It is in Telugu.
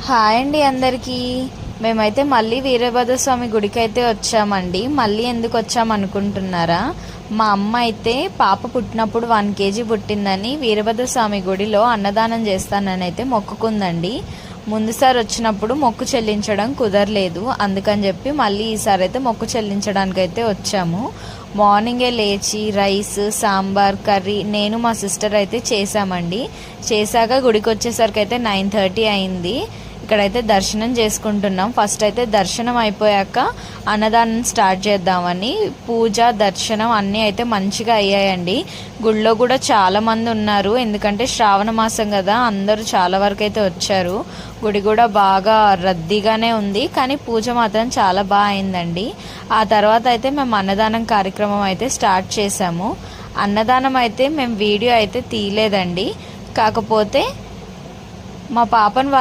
హాయ్ అండి అందరికీ. మేమైతే మళ్ళీ వీరభద్రస్వామి గుడికి అయితే వచ్చామండి. మళ్ళీ ఎందుకు వచ్చామనుకుంటున్నారా? మా అమ్మ అయితే పాప పుట్టినప్పుడు 1 kg పుట్టిందని వీరభద్రస్వామి గుడిలో అన్నదానం చేస్తానని అయితే మొక్కుకుందండి. ముందుసారి వచ్చినప్పుడు మొక్కు చెల్లించడం కుదరలేదు, అందుకని చెప్పి మళ్ళీ ఈసారి అయితే మొక్కు చెల్లించడానికి అయితే వచ్చాము. మార్నింగే లేచి రైస్, సాంబార్, కర్రీ నేను మా సిస్టర్ అయితే చేసామండి. చేశాక గుడికి వచ్చేసరికి అయితే 9:30 అయింది. ఇక్కడైతే దర్శనం చేసుకుంటున్నాం. ఫస్ట్ అయితే దర్శనం అయిపోయాక అన్నదానం స్టార్ట్ చేద్దామని పూజ, దర్శనం అన్నీ అయితే మంచిగా అయ్యాయండి. గుళ్ళో కూడా చాలా మంది ఉన్నారు, ఎందుకంటే శ్రావణ మాసం కదా, అందరూ చాలా వరకు అయితే వచ్చారు. గుడి కూడా బాగా రద్దీగానే ఉంది, కానీ పూజ మాత్రం చాలా బాగా అయిందండి. ఆ తర్వాత అయితే మేము అన్నదానం కార్యక్రమం అయితే స్టార్ట్ చేసాము. అన్నదానం అయితే మేము వీడియో అయితే తీయలేదండి, కాకపోతే మా పాపను